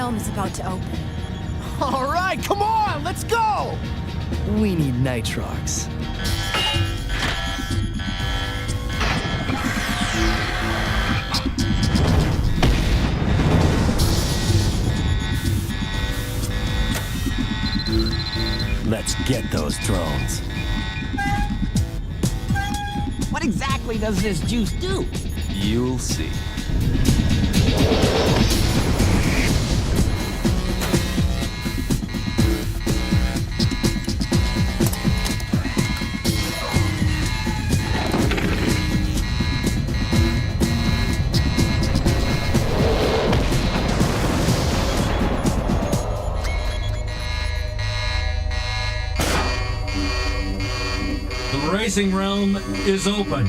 realm is about to open. All right, come on, let's go! We need Nitrox. Let's get those drones. What exactly does this juice do? You'll see. The racing realm is open.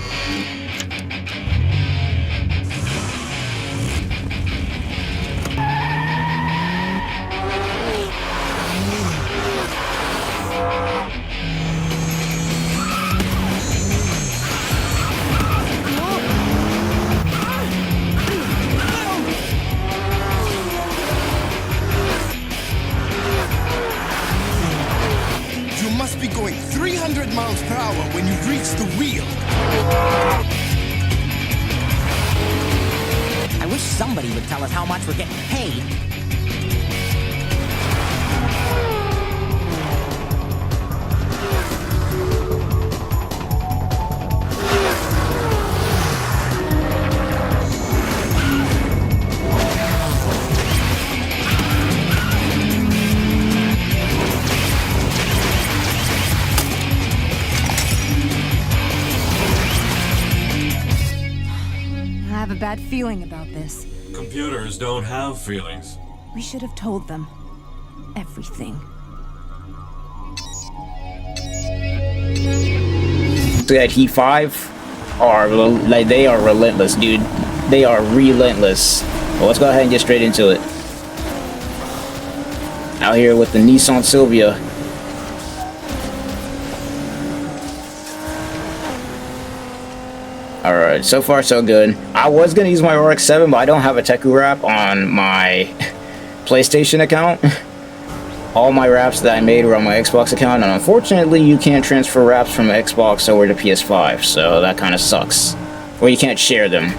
You must be going 300 miles per hour when you reach the wheel. I wish somebody would tell us how much we're getting paid. I have a bad feeling about this. Computers don't have feelings. We should have told them everything. That Heat 5 are like, they are relentless, dude. They are relentless. Well, let's go ahead and get straight into it. Out here with the Nissan Silvia. Alright, so far so good. I was gonna use my RX-7, but I don't have a Teku wrap on my PlayStation account. All my wraps that I made were on my Xbox account, and unfortunately you can't transfer wraps from Xbox over to PS5, so that kind of sucks. Or you can't share them.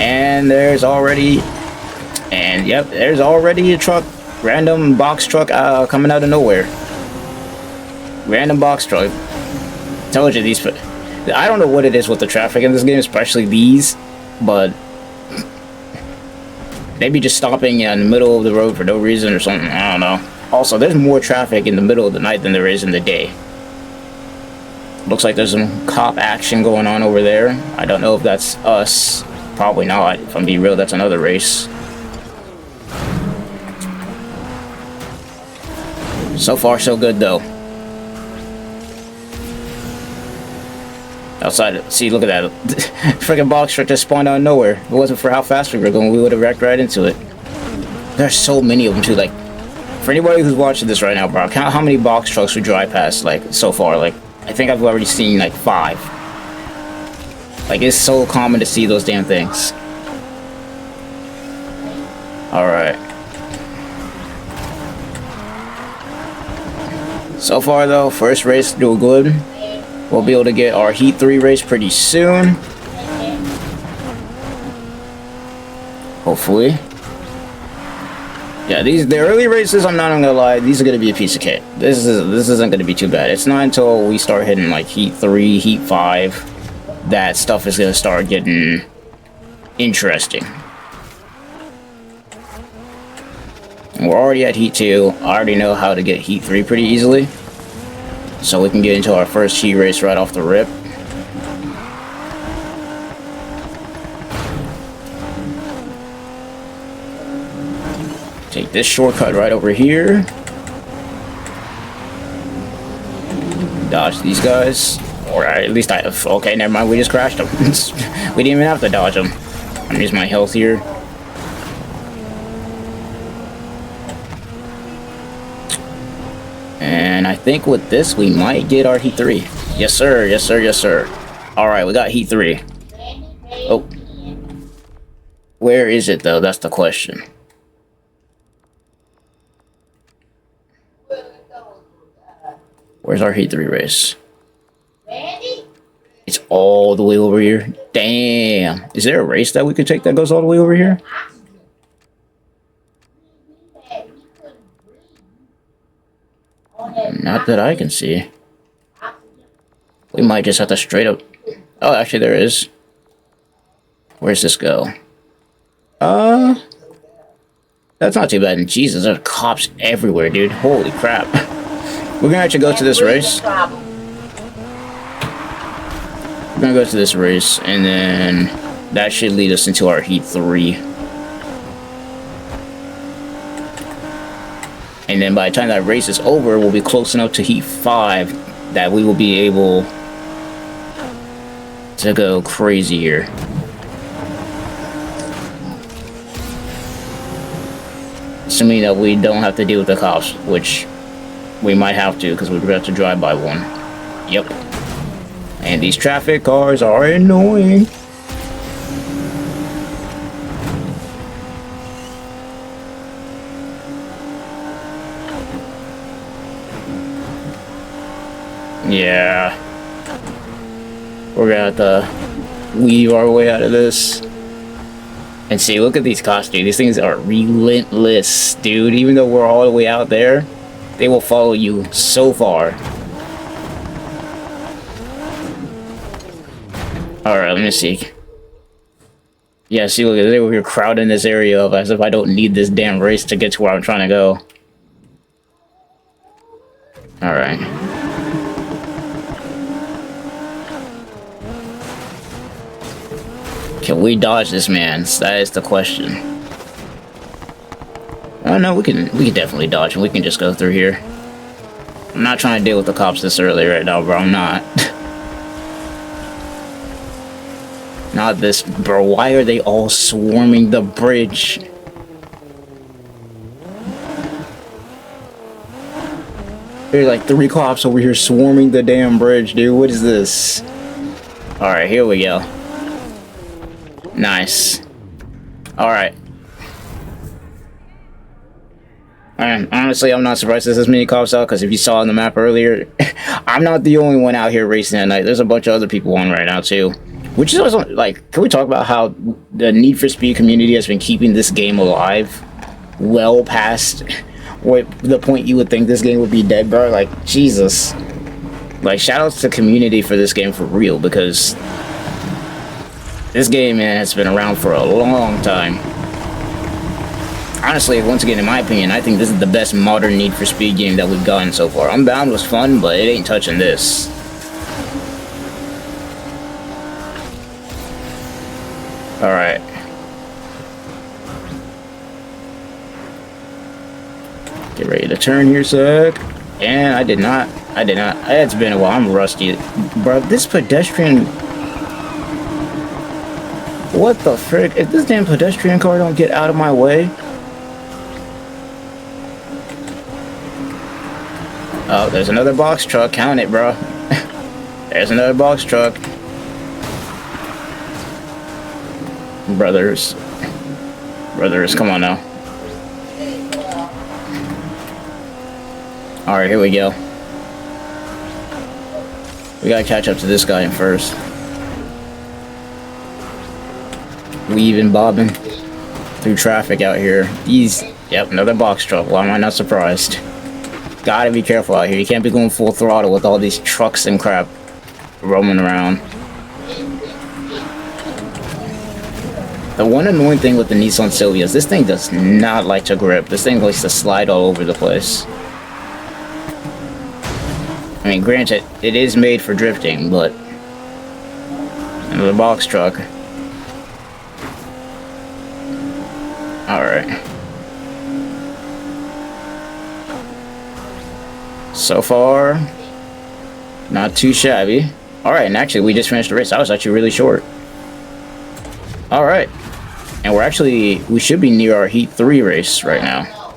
And there's already... And yep, there's already a truck. Random box truck coming out of nowhere. Random box truck. Told you these... I don't know what it is with the traffic in this game, especially these, but maybe just stopping in the middle of the road for no reason or something, I don't know. Also, there's more traffic in the middle of the night than there is in the day. Looks like there's some cop action going on over there. I don't know if that's us. Probably not. If I'm being real, that's another race. So far, so good, though. Outside, see, look at that. Freaking box truck just spawned out of nowhere. If it wasn't for how fast we were going, we would have wrecked right into it. There's so many of them, too. Like, for anybody who's watching this right now, bro, count how many box trucks we drive past, like, so far. Like, I think I've already seen, like, 5. Like, it's so common to see those damn things. Alright. So far, though, first race doing good. We'll be able to get our Heat 3 race pretty soon. Hopefully. Yeah, the early races, I'm not gonna lie, these are gonna be a piece of cake. This isn't gonna be too bad. It's not until we start hitting like Heat 3, Heat 5 that stuff is gonna start getting interesting. And we're already at Heat 2. I already know how to get Heat 3 pretty easily. So we can get into our first Heat race right off the rip. Take this shortcut right over here. Dodge these guys. Or at least I have. Okay, never mind. We just crashed them. We didn't even have to dodge them. I'm gonna use my health here. And I think with this, we might get our Heat 3. Yes, sir. Yes, sir. Yes, sir. Alright, we got Heat 3. Oh. Where is it, though? That's the question. Where's our Heat 3 race? It's all the way over here. Damn. Is there a race that we could take that goes all the way over here? Not that I can see. We might just have to straight up... Oh, actually there is. Where's this go? That's not too bad. And Jesus, there's cops everywhere, dude. Holy crap. We're gonna actually go to this race. We're gonna go to this race, and then that should lead us into our Heat 3. And then by the time that race is over, we'll be close enough to Heat 5 that we will be able to go crazy here. Assuming that we don't have to deal with the cops, which we might have to because we're about to drive by one. Yep. And these traffic cars are annoying. Yeah. We're gonna have to weave our way out of this. And see, look at these cops, dude. These things are relentless, dude. Even though we're all the way out there, they will follow you so far. Alright, let me see. Yeah, see, look, they were crowding this area up as if I don't need this damn race to get to where I'm trying to go. Alright. Can we dodge this man? That is the question. Oh no, we can definitely dodge him. We can just go through here. I'm not trying to deal with the cops this early right now, bro. I'm not. Not this, bro. Why are they all swarming the bridge? There's like 3 cops over here swarming the damn bridge, dude. What is this? Alright, here we go. Nice. Alright. And honestly, I'm not surprised there's this many cops out, because if you saw on the map earlier, I'm not the only one out here racing at night. There's a bunch of other people on right now, too. Which is also, like, can we talk about how the Need for Speed community has been keeping this game alive? Well past what the point you would think this game would be dead, bro. Like, Jesus. Like, shoutouts to community for this game for real, because this game, man, has been around for a long time. Honestly, once again, in my opinion, I think this is the best modern Need for Speed game that we've gotten so far. Unbound was fun, but it ain't touching this. Alright. Get ready to turn here, sec. And I did not. It's been a while. I'm rusty. Bro, this pedestrian... What the frick? If this damn pedestrian car don't get out of my way... Oh, there's another box truck. Count it, bro. There's another box truck. Brothers, come on now. Alright, here we go. We gotta catch up to this guy first. Weaving, bobbing through traffic out here. Yep, another box truck. Why am I not surprised? Gotta be careful out here. You can't be going full throttle with all these trucks and crap roaming around. The one annoying thing with the Nissan Silvia is this thing does not like to grip. This thing likes to slide all over the place. I mean, granted, it is made for drifting, but... Another box truck. Alright. So far, not too shabby. Alright, and actually, we just finished the race. That was actually really short. Alright. And we should be near our Heat 3 race right now.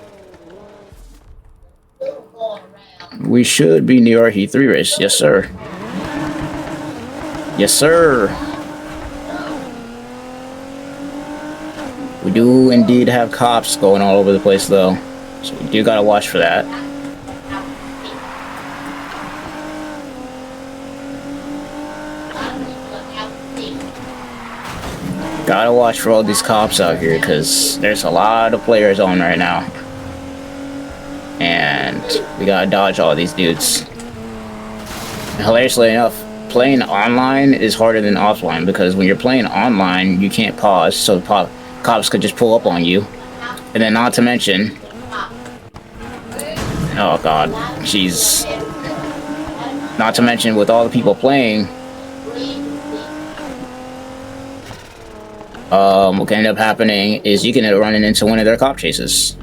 We should be near our Heat 3 race. Yes, sir. Yes, sir. We do indeed have cops going all over the place, though. So we do gotta watch for that. Gotta watch for all these cops out here, because there's a lot of players on right now. And we gotta dodge all these dudes. And hilariously enough, playing online is harder than offline, because when you're playing online, you can't pause, so the cops could just pull up on you. And then not to mention... Oh god, jeez. Not to mention, with all the people playing... what can end up happening is you can end up running into one of their cop chases.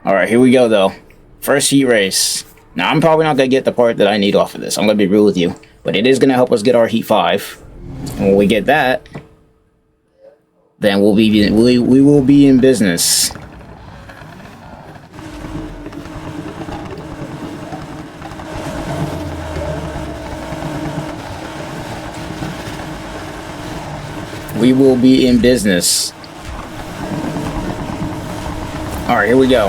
Alright, here we go though. First heat race. Now, I'm probably not going to get the part that I need off of this. I'm going to be real with you. But it is going to help us get our heat 5. And when we get that, then we will be in business. We will be in business. Alright, here we go.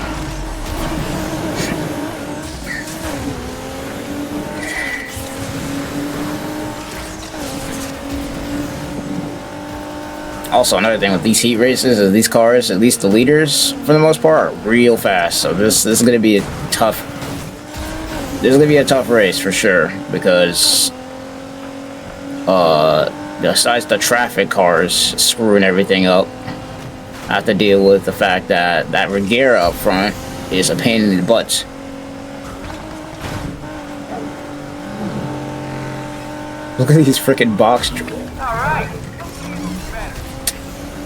Also, another thing with these heat races is these cars, at least the leaders, for the most part, are real fast. So this is going to be a tough... This is going to be a tough race for sure, because... besides the traffic cars screwing everything up, I have to deal with the fact that that Regera up front is a pain in the butt. Look at these freaking box...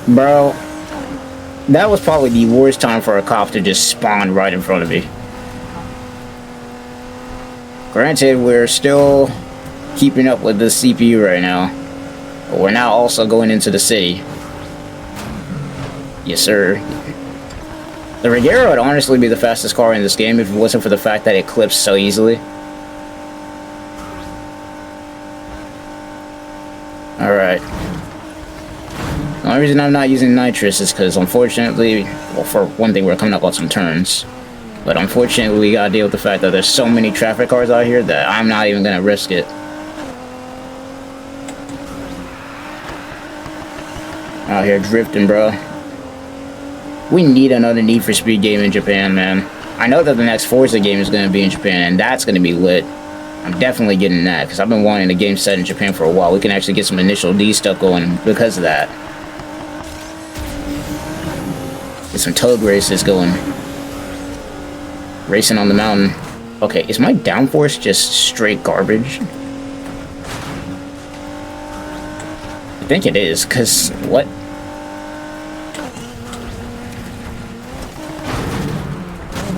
Bro, that was probably the worst time for a cop to just spawn right in front of me. Granted, we're still keeping up with the CPU right now, but we're now also going into the city. Yes, sir. The Regera would honestly be the fastest car in this game if it wasn't for the fact that it clips so easily. Alright. The only reason I'm not using nitrous is because, unfortunately, well, for one thing, we're coming up on some turns. But unfortunately, we gotta deal with the fact that there's so many traffic cars out here that I'm not even gonna risk it. Out here drifting, bro. We need another Need for Speed game in Japan, man. I know that the next Forza game is gonna be in Japan, and that's gonna be lit. I'm definitely getting that, because I've been wanting a game set in Japan for a while. We can actually get some initial D stuff going because of that. Get some tug races going. Racing on the mountain. Okay, is my downforce just straight garbage? I think it is, because what?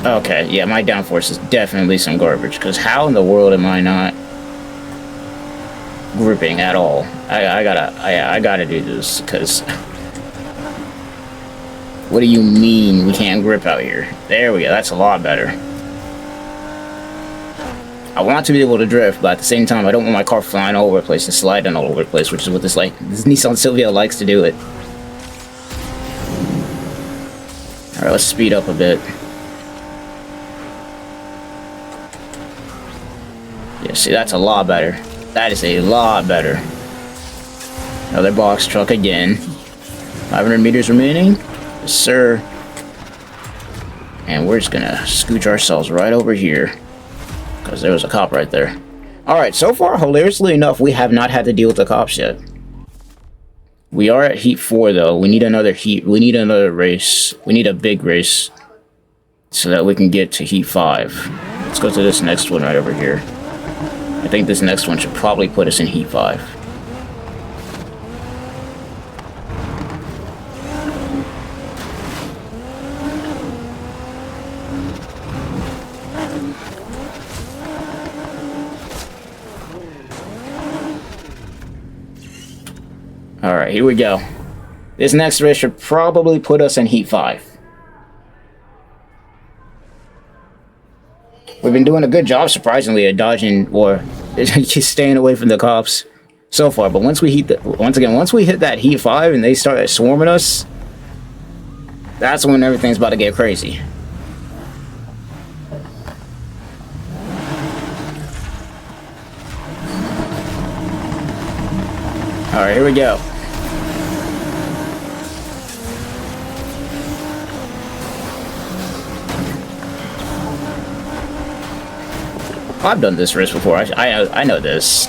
Okay, yeah, my downforce is definitely some garbage, because how in the world am I not gripping at all? I gotta do this, because... What do you mean we can't grip out here? There we go, that's a lot better. I want to be able to drift, but at the same time, I don't want my car flying all over the place and sliding all over the place, which is what this Nissan Silvia likes to do it. Alright, let's speed up a bit. Yeah, see, that's a lot better. That is a lot better. Another box truck again. 500 meters remaining. Yes, sir. And we're just gonna scooch ourselves right over here, because there was a cop right there. Alright, so far, hilariously enough, we have not had to deal with the cops yet. We are at Heat 4, though. We need another heat. We need another race. We need a big race, so that we can get to Heat 5. Let's go to this next one right over here. I think this next one should probably put us in Heat 5. Alright, here we go. This next race should probably put us in Heat 5. We've been doing a good job, surprisingly, at dodging or just staying away from the cops so far. But once we hit once we hit that Heat 5 and they start swarming us, that's when everything's about to get crazy. Alright, here we go. I've done this race before. I know this.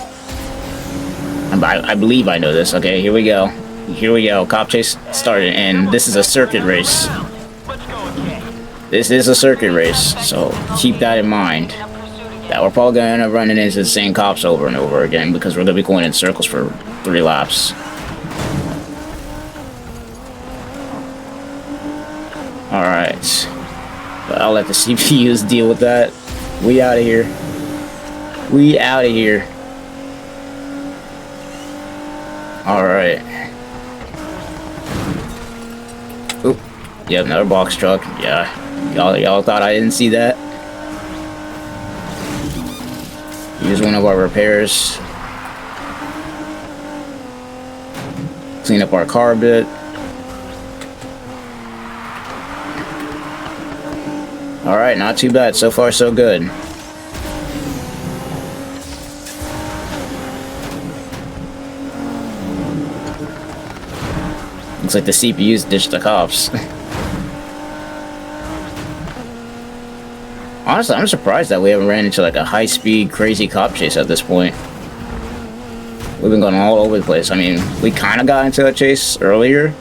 I believe I know this. Okay, here we go. Here we go. Cop chase started, and this is a circuit race. This is a circuit race, so keep that in mind. That we're probably going to end up running into the same cops over and over again because we're going to be going in circles for 3 laps. Alright. But I'll let the CPUs deal with that. We out of here. We out of here. Alright. Oop. Yep, another box truck. Yeah. Y'all thought I didn't see that? Here's one of our repairs. Clean up our car a bit. Alright, not too bad. So far, so good. Looks like the CPUs ditched the cops. Honestly, I'm surprised that we haven't ran into like a high-speed, crazy cop chase at this point. We've been going all over the place. I mean, we kind of got into a chase earlier.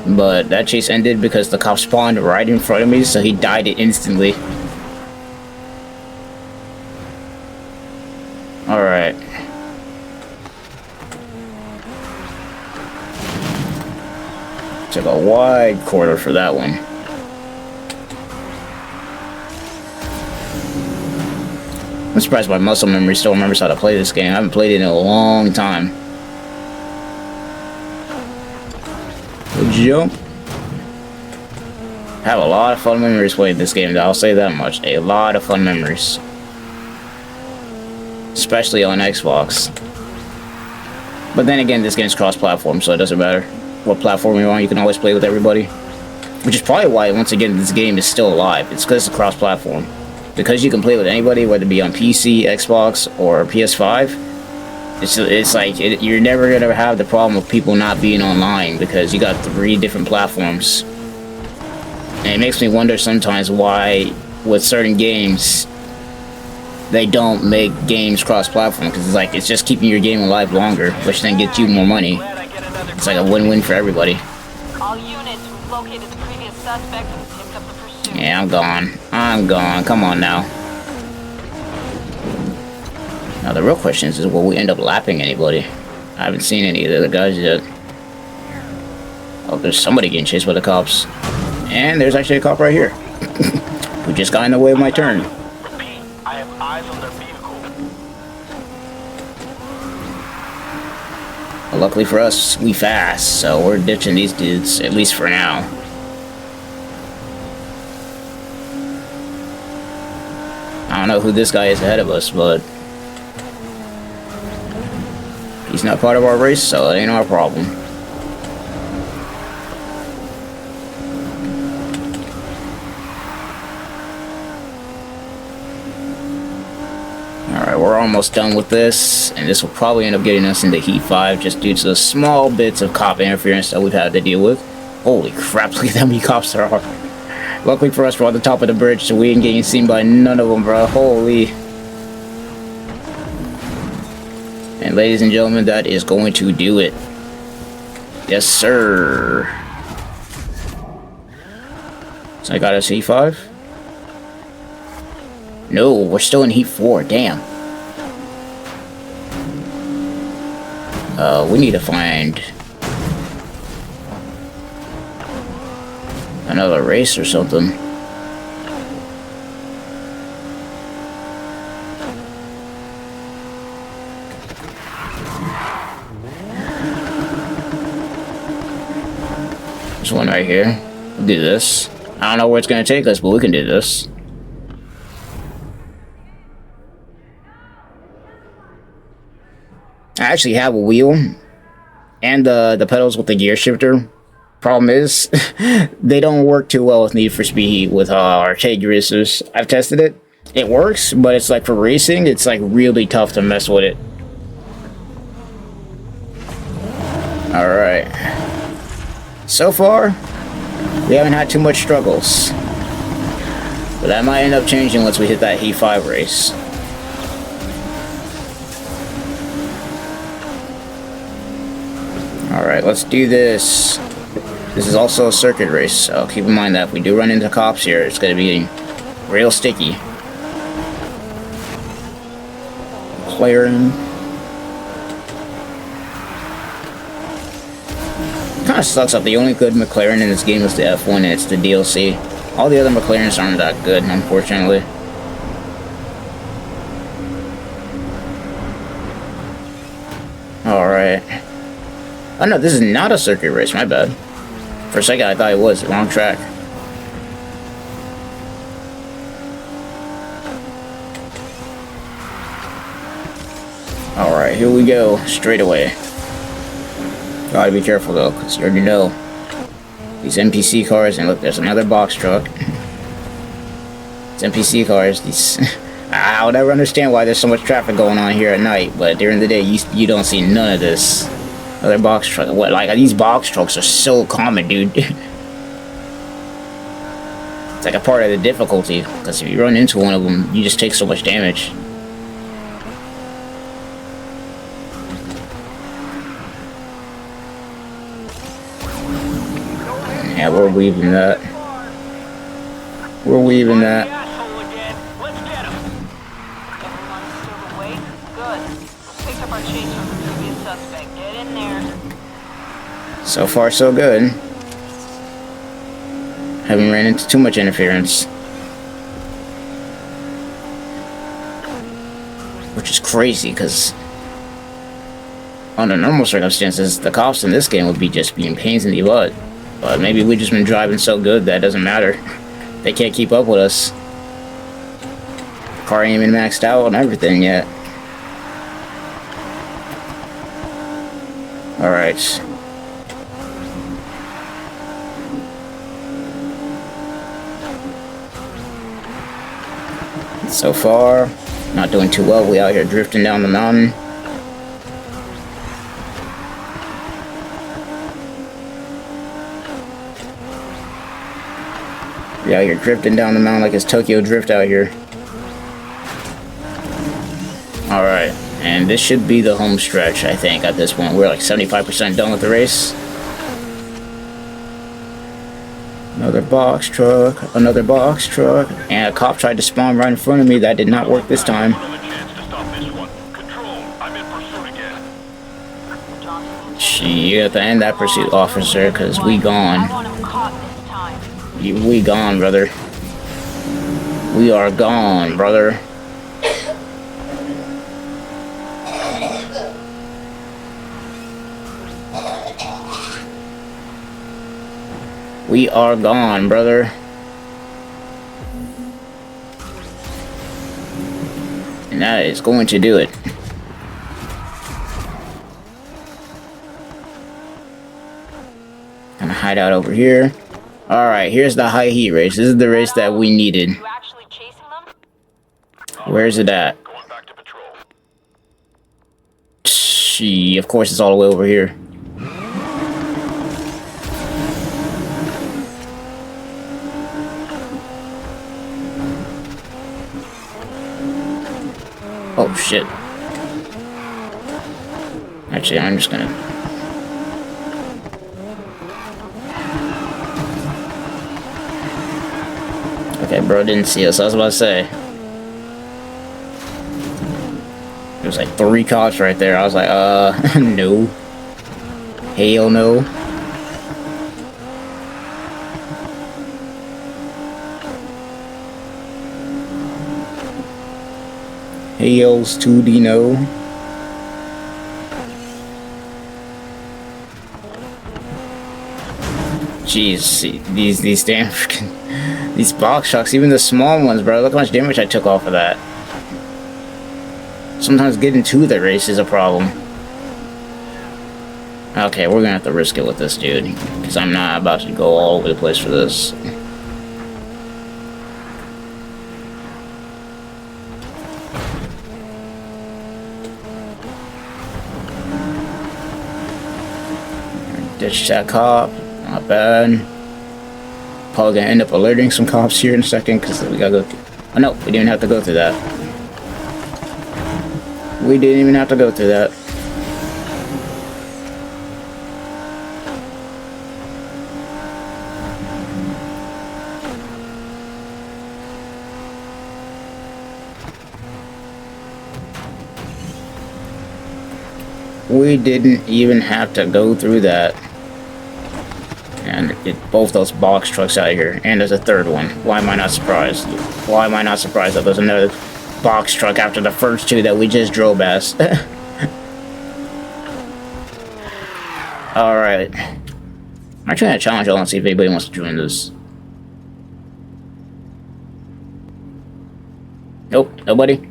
But that chase ended because the cop spawned right in front of me, so he died instantly. Alright. Took a wide corridor for that one. I'm surprised my muscle memory still remembers how to play this game. I haven't played it in a long time. Good jump. Have a lot of fun memories playing this game, I'll say that much. A lot of fun memories. Especially on Xbox. But then again, this game's cross-platform, so it doesn't matter what platform you're on, you can always play with everybody. Which is probably why, once again, this game is still alive. It's because it's cross-platform. Because you can play with anybody, whether it be on PC, Xbox, or PS5, it's like, you're never going to have the problem of people not being online, because you got 3 different platforms. And it makes me wonder sometimes why, with certain games, they don't make games cross-platform, because it's like, it's just keeping your game alive longer, which then gets you more money. It's like a win-win for everybody. All units, we've located the previous suspect and picked up the pursuit. Yeah, I'm gone. I'm gone. Come on now. Now the real question is will we end up lapping anybody? I haven't seen any of the other guys yet. Oh, there's somebody getting chased by the cops. And there's actually a cop right here. Who just got in the way of my turn. Repeat, I have eyes on their vehicle. Well, luckily for us, we fast, so we're ditching these dudes, at least for now. I don't know who this guy is ahead of us, but he's not part of our race, so it ain't our problem. Alright, we're almost done with this, and this will probably end up getting us into Heat 5 just due to the small bits of cop interference that we've had to deal with. Holy crap, look at how many cops there are. Luckily for us, we're on the top of the bridge, so we ain't getting seen by none of them, bro. Holy. And ladies and gentlemen, that is going to do it. Yes, sir. So I got us Heat 5? No, we're still in Heat 4, damn. We need to find another race or something. There's one right here. We'll do this. I don't know where it's gonna take us, but we can do this. I actually have a wheel and the pedals with the gear shifter. Problem is, they don't work too well with Need for Speed with arcade racers. I've tested it. It works, but it's like for racing, it's like really tough to mess with it. Alright. So far, we haven't had too much struggles. But that might end up changing once we hit that Heat 5 race. Alright, let's do this. This is also a circuit race, so keep in mind that if we do run into cops here, it's going to be real sticky. McLaren. Kind of sucks that the only good McLaren in this game is the F1 and it's the DLC. All the other McLarens aren't that good, unfortunately. Alright. Oh no, this is not a circuit race, my bad. For a second I thought it was, wrong track. Alright, here we go, straight away. Gotta be careful though, because you already know. These NPC cars, and look, there's another box truck. These NPC cars, these... I'll never understand why there's so much traffic going on here at night, but during the day, you don't see none of this. Another box truck. What, like, these box trucks are so common, dude. It's like a part of the difficulty, because if you run into one of them, you just take so much damage. Yeah, we're weaving that. We're weaving that. Everyone's still awake? Good. Let's pick up our chase from the previous suspect. Get in there. So far, so good. Haven't ran into too much interference. Which is crazy, because under normal circumstances, the cops in this game would be just being pains in the butt. But maybe we've just been driving so good that it doesn't matter. They can't keep up with us. Car ain't even maxed out and everything yet. Alright. So far, not doing too well. We out here drifting down the mountain. We out here drifting down the mountain like it's Tokyo Drift out here. Alright, and this should be the home stretch, I think, at this point. We're like 75% done with the race. Another box truck, and a cop tried to spawn right in front of me. That did not work this time. You have to end that pursuit, officer, because we gone. I want him caught this time. We gone, brother. We are gone, brother. We are gone, brother. And that is going to do it. Gonna hide out over here. Alright, here's the high heat race. This is the race that we needed. You actually chasing them? Where's it at? Going back to patrol. Gee, of course it's all the way over here. Oh shit. Actually, I'm just gonna... Okay, bro didn't see us. I was about to say. There's like 3 cops right there. I was like, no. Hell no. Hell's 2D no. Jeez, see, these damn freaking... These box trucks, even the small ones, bro. Look how much damage I took off of that. Sometimes getting to the race is a problem. Okay, we're gonna have to risk it with this dude. Because I'm not about to go all over the place for this. Ditch that cop. Not bad. Probably gonna end up alerting some cops here in a second because we gotta go through. Oh no, we didn't even have to go through that. We didn't even have to go through that. We didn't even have to go through that. And get both those box trucks out of here. And there's a third one. Why am I not surprised? Why am I not surprised that there's another box truck after the first two that we just drove past? Alright. I'm actually gonna challenge y'all and see if anybody wants to join this. Nope, nobody?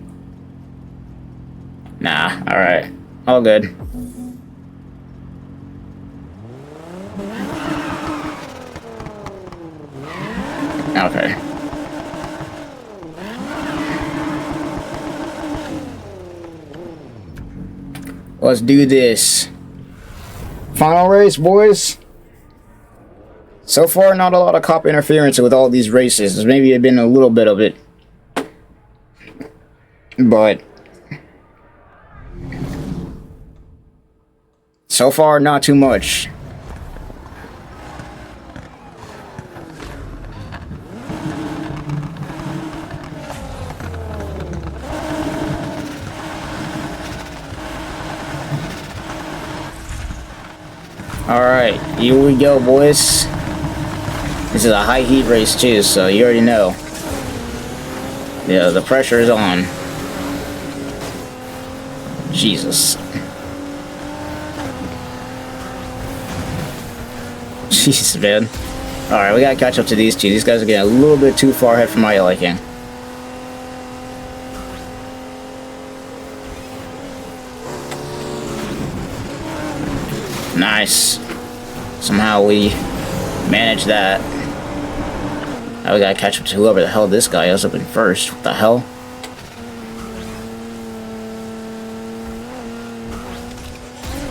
Nah, alright. All good. Okay. Let's do this. Final race, boys. So far, not a lot of cop interference with all these races. There's maybe been a little bit of it. But so far, not too much. Alright, here we go, boys. This is a high heat race too, so you already know. Yeah, the pressure is on. Jesus. Jesus, man. Alright, we gotta catch up to these two. These guys are getting a little bit too far ahead for my liking. Nice. Somehow we managed that. Now we gotta catch up to whoever the hell this guy is up in first. What the hell?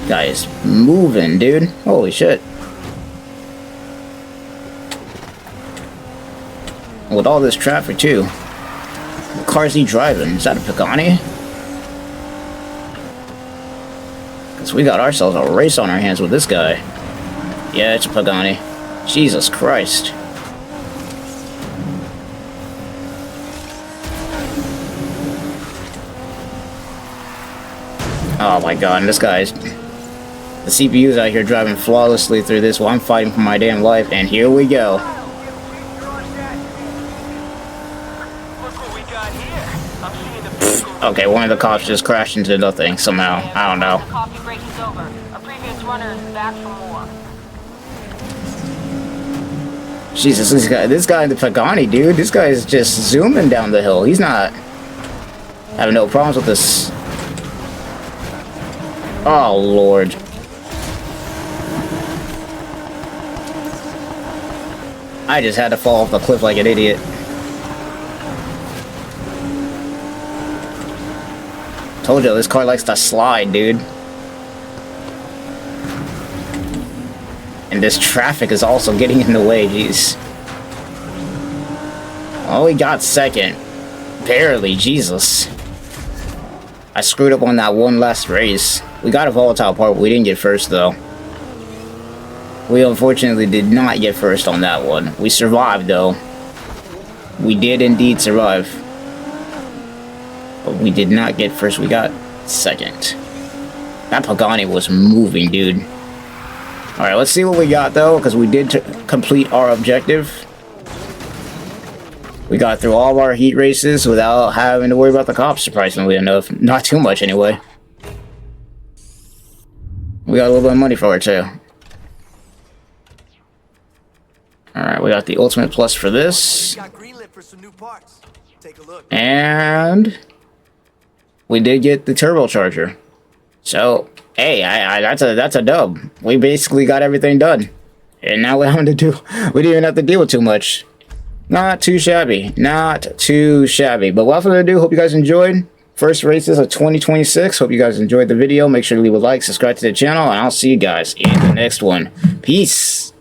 Guy is moving, dude. Holy shit. With all this traffic too. What car is he driving? Is that a Pagani? Because we got ourselves a race on our hands with this guy. Yeah, it's a Pagani. Jesus Christ. Oh my god, and this guy's... The CPU's out here driving flawlessly through this while I'm fighting for my damn life, and here we go. Look what we got here. I'm seeing the vehicle. Okay, one of the cops just crashed into nothing somehow. I don't know. The coffee break is over. A previous runner is back for more. Jesus, this guy in the Pagani, dude. This guy is just zooming down the hill. He's not having no problems with this. Oh, Lord. I just had to fall off the cliff like an idiot. Told you, this car likes to slide, dude. And this traffic is also getting in the way, jeez. Oh, we got second. Barely, Jesus. I screwed up on that one last race. We got a volatile part, but we didn't get first, though. We unfortunately did not get first on that one. We survived, though. We did indeed survive. But we did not get first, we got second. That Pagani was moving, dude. Alright, let's see what we got, though, because we did complete our objective. We got through all of our heat races without having to worry about the cops, surprisingly enough. Not too much, anyway. We got a little bit of money for it, too. Alright, we got the Ultimate Plus for this. And we did get the turbocharger. So, hey, that's a dub. We basically got everything done. And now we didn't even have to deal with too much. Not too shabby. Not too shabby. But without further ado, hope you guys enjoyed. first races of 2026. Hope you guys enjoyed the video. Make sure to leave a like, subscribe to the channel, and I'll see you guys in the next one. Peace.